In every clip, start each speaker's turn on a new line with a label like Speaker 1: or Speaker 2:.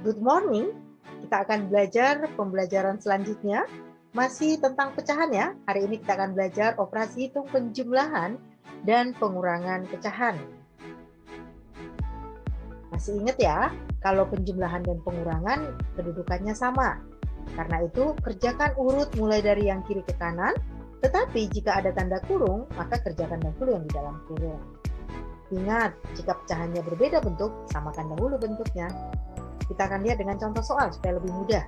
Speaker 1: Good morning. Kita akan belajar pembelajaran selanjutnya. Masih tentang pecahan ya. Hari ini kita akan belajar operasi hitung penjumlahan dan pengurangan pecahan. Masih ingat ya, kalau penjumlahan dan pengurangan kedudukannya sama. Karena itu kerjakan urut mulai dari yang kiri ke kanan, tetapi jika ada tanda kurung, maka kerjakan dahulu yang di dalam kurung. Ingat, jika pecahannya berbeda bentuk, samakan dahulu bentuknya. Kita akan lihat dengan contoh soal supaya lebih mudah.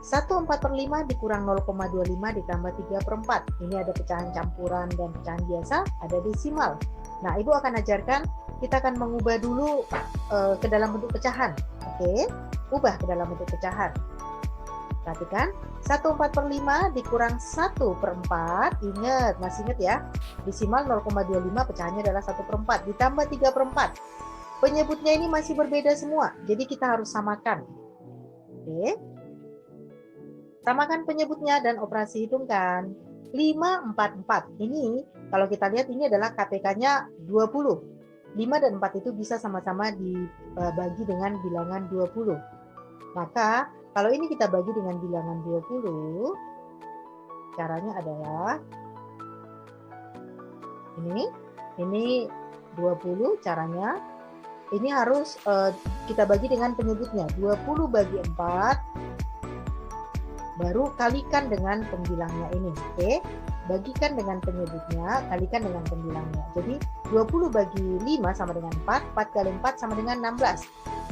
Speaker 1: 1/4/5 dikurang 0,25 ditambah 3/4. Ini ada pecahan campuran dan pecahan biasa, ada desimal. Nah, Ibu akan ajarkan, kita akan mengubah dulu ke dalam bentuk pecahan. Oke, ubah ke dalam bentuk pecahan. Perhatikan, 1/4/5 dikurang 1/4. Ingat, masih ingat ya? Desimal 0,25 pecahannya adalah 1/4 ditambah 3/4. Penyebutnya ini masih berbeda semua, jadi kita harus samakan. Oke. Samakan penyebutnya dan operasi hitungkan. 5/4/4. Ini kalau kita lihat ini adalah KPK-nya 20. 5 dan 4 itu bisa sama-sama dibagi dengan bilangan 20. Maka kalau ini kita bagi dengan bilangan 20, caranya adalah ini 20 caranya. Ini harus kita bagi dengan penyebutnya. 20 bagi 4, baru kalikan dengan pembilangnya ini. Oke, bagikan dengan penyebutnya, kalikan dengan pembilangnya. Jadi 20 bagi 5 sama dengan 4, 4 kali 4 sama dengan 16.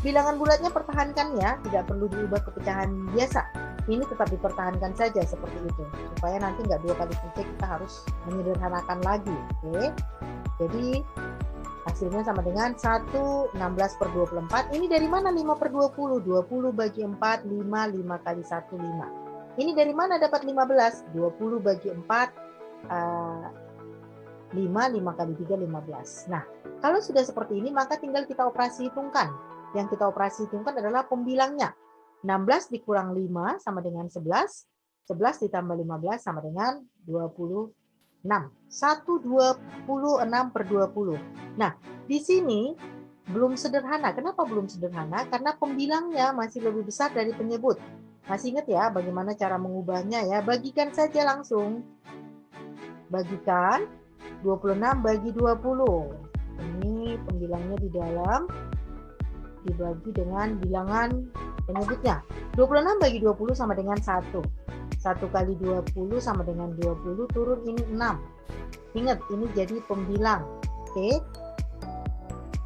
Speaker 1: Bilangan bulatnya pertahankan ya, tidak perlu diubah ke pecahan biasa. Ini tetap dipertahankan saja seperti itu, supaya nanti nggak 2 kali kecil kita harus menyederhanakan lagi. Oke, jadi hasilnya sama dengan 1/16/24. Ini dari mana 5/20? 20 bagi 4, 5, 5 kali 1, 5. Ini dari mana dapat 15? 20 bagi 4, 5, 5 kali 3, 15. Nah, kalau sudah seperti ini, maka tinggal kita operasi hitungkan. Yang kita operasi hitungkan adalah pembilangnya. 16 dikurang 5 sama dengan 11. 11 ditambah 15 sama dengan 26. 1/26/20. Nah, di sini belum sederhana. Kenapa belum sederhana? Karena pembilangnya masih lebih besar dari penyebut. Masih ingat ya bagaimana cara mengubahnya ya? Bagikan saja langsung. Bagikan 26 bagi 20. Ini pembilangnya di dalam, dibagi dengan bilangan penyebutnya. 26 bagi 20 sama dengan 1. 1 kali 20 sama dengan 20, turun ini 6. Ingat, ini jadi pembilang. Oke.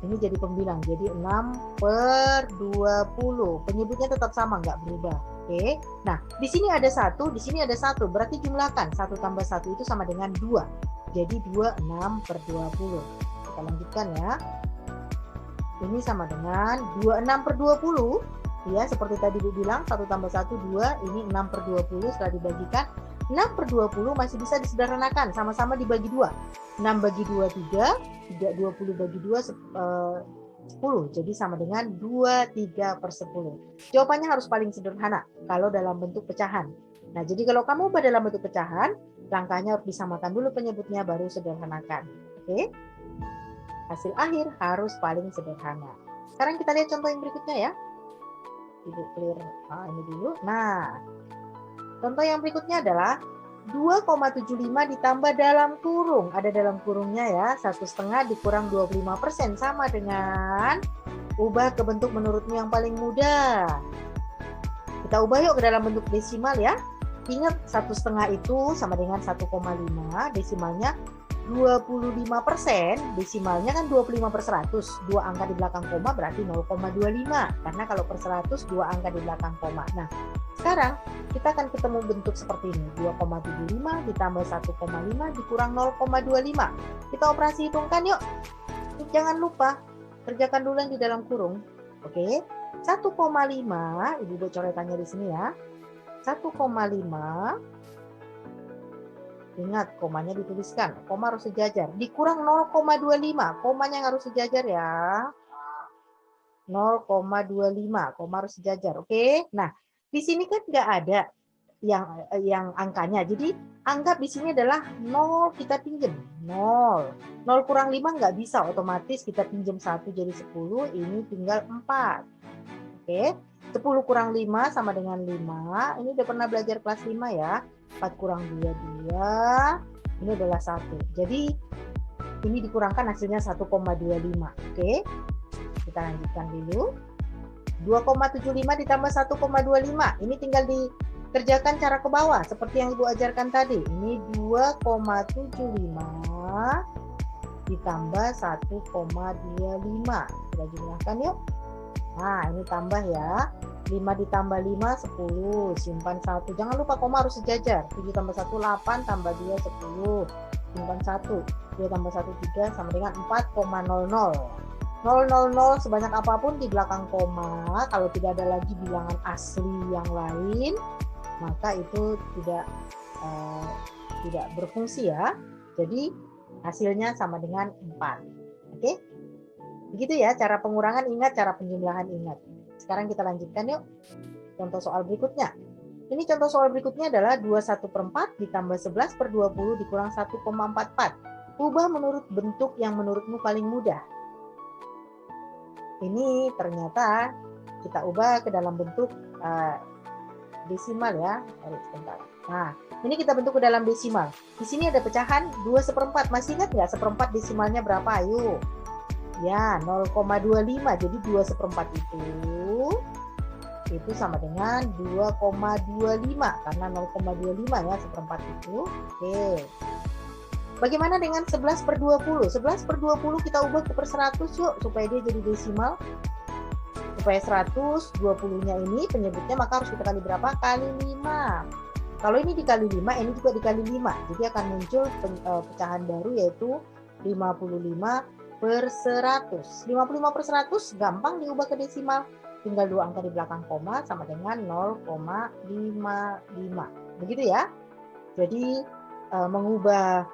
Speaker 1: Ini jadi pembilang. Jadi 6/20. Penyebutnya tetap sama, nggak berubah. Oke. Nah, di sini ada 1, di sini ada 1. Berarti jumlahkan. 1 tambah 1 itu sama dengan 2. Jadi 26/20. Kita lanjutkan ya. Ini sama dengan 26/20. Ya, seperti tadi dibilang 1 tambah 1, 2, ini 6/20. Setelah dibagikan, 6/20 masih bisa disederhanakan, sama-sama dibagi 2. 6 bagi 2, 3, 20 bagi 2, 10. Jadi sama dengan 23/10. Jawabannya harus paling sederhana kalau dalam bentuk pecahan. Nah, jadi kalau kamu ubah dalam bentuk pecahan, langkahnya harus disamakan dulu penyebutnya, baru sederhanakan. Oke? Hasil akhir harus paling sederhana. Sekarang kita lihat contoh yang berikutnya ya. Ibu clear ini dulu. Nah, contoh yang berikutnya adalah 2,75 ditambah dalam kurung. Ada dalam kurungnya ya, 1/2 dikurang 25% sama dengan ubah ke bentuk menurutmu yang paling mudah. Kita ubah yuk ke dalam bentuk desimal ya. Ingat 1/2 itu sama dengan 1,5, desimalnya 25%, desimalnya kan 25/100. 2 angka di belakang koma berarti 0,25. Karena kalau per 100 2 angka di belakang koma. Nah, sekarang kita akan ketemu bentuk seperti ini. 2,75 ditambah 1,5 dikurang 0,25. Kita operasi hitungkan yuk. Jangan lupa kerjakan dulu yang di dalam kurung. Oke. 1,5, Ibu buat coretannya di sini ya. 1,5, ingat komanya dituliskan, koma harus sejajar. Dikurang 0,25, komanya yang harus sejajar ya. 0,25, koma harus sejajar. Oke. Nah, di sini kan nggak ada yang angkanya. Jadi anggap di sini adalah 0, kita pinjam 0. 0 kurang 5 nggak bisa, otomatis kita pinjam 1 jadi 10, ini tinggal 4. Oke. 10 kurang 5 sama dengan 5. Ini udah pernah belajar kelas 5 ya. 4 kurang 2, 2. Ini adalah 1. Jadi ini dikurangkan hasilnya 1,25. Oke. Kita lanjutkan dulu. 2,75 ditambah 1,25. Ini tinggal dikerjakan cara ke bawah seperti yang Ibu ajarkan tadi. Ini 2,75 ditambah 1,25. Kita jumlahkan yuk. Nah, ini tambah ya. 5 ditambah 5, 10. Simpan 1. Jangan lupa koma harus sejajar. 7 tambah 1, 8. Tambah 2, 10. Simpan 1. 2 tambah 1, 3. Sama dengan 4,00. 000 sebanyak apapun di belakang koma. Kalau tidak ada lagi bilangan asli yang lain, maka itu tidak berfungsi ya. Jadi hasilnya sama dengan 4. Oke? Begitu ya cara pengurangan, ingat, cara penjumlahan ingat. Sekarang kita lanjutkan yuk. Contoh soal berikutnya. Ini contoh soal berikutnya adalah 21/4 ditambah 11/20 dikurang 1,44. Ubah menurut bentuk yang menurutmu paling mudah. Ini ternyata kita ubah ke dalam bentuk desimal ya. Sebentar. Nah, ini kita bentuk ke dalam desimal. Di sini ada pecahan 2/4. Masih ingat nggak 1/4 desimalnya berapa? Ayo. Ya, 0,25. Jadi 2/4 itu sama dengan 2,25 karena 0,25 ya 1/4 itu. Oke. Bagaimana dengan 11/20? 11/20 kita ubah ke per 100 yuk supaya dia jadi desimal. Supaya 120-nya ini penyebutnya maka harus kita kali berapa? Kali 5. Kalau ini dikali 5, ini juga dikali 5. Jadi akan muncul pecahan baru yaitu 55/100. 55/100 gampang diubah ke desimal. Tinggal 2 angka di belakang koma sama dengan 0,55. Begitu ya. Jadi mengubah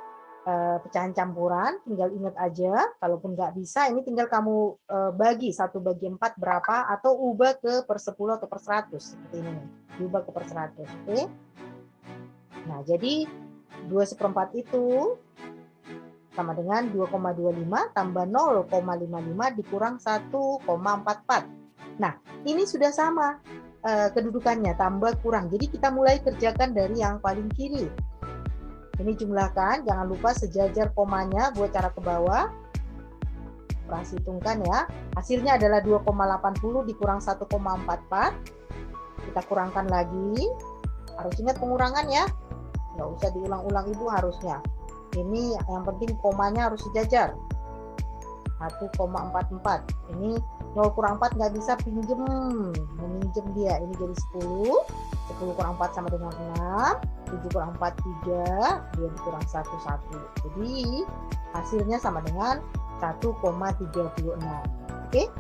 Speaker 1: pecahan campuran, tinggal ingat aja. Kalaupun nggak bisa, ini tinggal kamu bagi 1/4 berapa atau ubah ke per 10 atau per 100. Seperti ini. Diubah ke per 100. Oke. Nah, jadi 2/4 itu sama dengan 2,25 tambah 0,55 dikurang 1,44. Nah, ini sudah sama kedudukannya, tambah kurang. Jadi kita mulai kerjakan dari yang paling kiri. Ini jumlahkan, jangan lupa sejajar komanya buat cara ke bawah. Prasi hitungkan ya. Hasilnya adalah 2,80 dikurang 1,44. Kita kurangkan lagi. Harus ingat pengurangan ya. Nggak usah diulang-ulang Ibu harusnya. Ini yang penting komanya harus sejajar. 1,44. Ini 0 kurang 4 nggak bisa pinjem. Meminjem dia. Ini jadi 10. 10 kurang 4 sama dengan 6. 7 kurang 4, 3. 2 dikurang 1, 1. Jadi hasilnya sama dengan 1,36. Oke?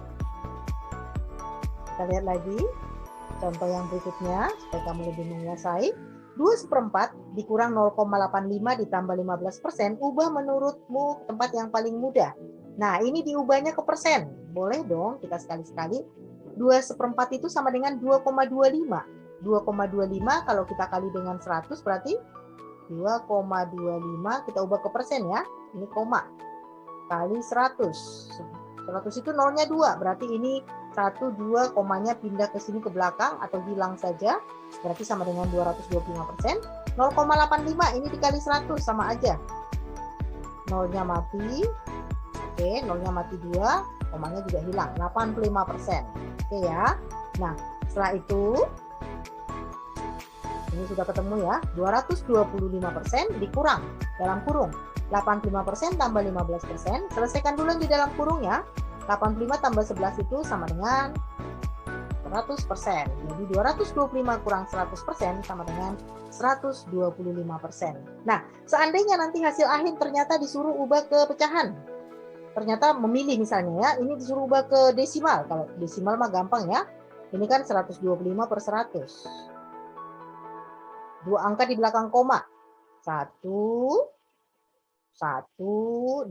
Speaker 1: Kita lihat lagi contoh yang berikutnya supaya kamu lebih menguasai. 2/4 dikurang 0,85 ditambah 15%, ubah menurutmu tempat yang paling mudah. Nah, ini diubahnya ke persen. Boleh dong kita sekali-sekali. 2/4 itu sama dengan 2,25. 2,25 kalau kita kali dengan 100 berarti 2,25 kita ubah ke persen ya. Ini koma. Kali 100. 100 itu nolnya 2. Berarti ini 1, 2, komanya pindah ke sini ke belakang atau hilang saja. Berarti sama dengan 225%. 0,85 ini dikali 100 sama aja. Nolnya mati. Oke, nolnya mati 2. Komanya juga hilang. 85%. Oke ya. Nah, setelah itu ini sudah ketemu ya. 225% dikurang dalam kurung 85% tambah 15%. Selesaikan dulu di dalam kurung ya. 85 tambah 11 itu sama dengan 100%. Jadi 225 kurang 100% sama dengan 125%. Nah, seandainya nanti hasil akhir ternyata disuruh ubah ke pecahan. Ternyata memilih misalnya ya, ini disuruh ubah ke desimal. Kalau desimal mah gampang ya. Ini kan 125/100. 2 angka di belakang koma. 1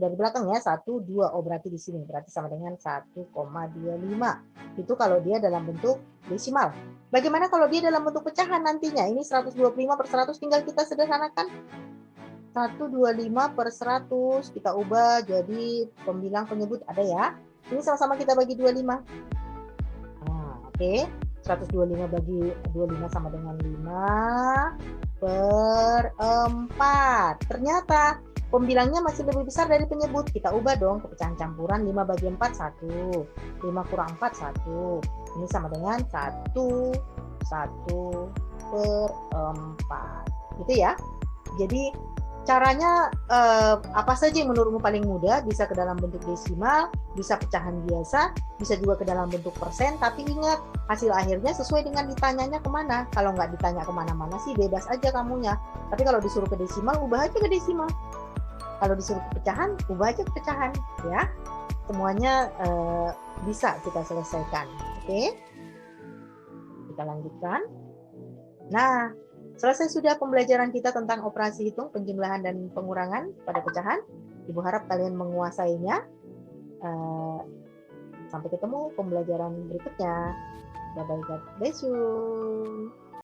Speaker 1: dari belakang ya, 1, 2. Oh, berarti di sini. Berarti sama dengan 1,25. Itu kalau dia dalam bentuk desimal. Bagaimana kalau dia dalam bentuk pecahan nantinya? Ini 125/100 tinggal kita sederhanakan. 125/100 kita ubah jadi pembilang penyebut ada ya. Ini sama-sama kita bagi 25. Nah, oke. 125 bagi 25 sama dengan 5/4. Ternyata pembilangnya masih lebih besar dari penyebut. Kita ubah dong ke pecahan campuran. 5 bagi 4, 1. 5 kurang 4, 1. Ini sama dengan 1/4. Gitu ya. Jadi caranya apa saja yang menurutmu paling mudah? Bisa ke dalam bentuk desimal, bisa pecahan biasa, bisa juga ke dalam bentuk persen. Tapi ingat, hasil akhirnya sesuai dengan ditanyanya kemana. Kalau nggak ditanya kemana-mana sih bebas aja kamunya. Tapi kalau disuruh ke desimal, ubah aja ke desimal. Kalau disuruh ke pecahan, ubah aja ke pecahan. Ya, semuanya bisa kita selesaikan. Oke, kita lanjutkan. Nah, selesai sudah pembelajaran kita tentang operasi hitung, penjumlahan, dan pengurangan pada pecahan. Ibu harap kalian menguasainya. Sampai ketemu pembelajaran berikutnya. Bye-bye, God bless you.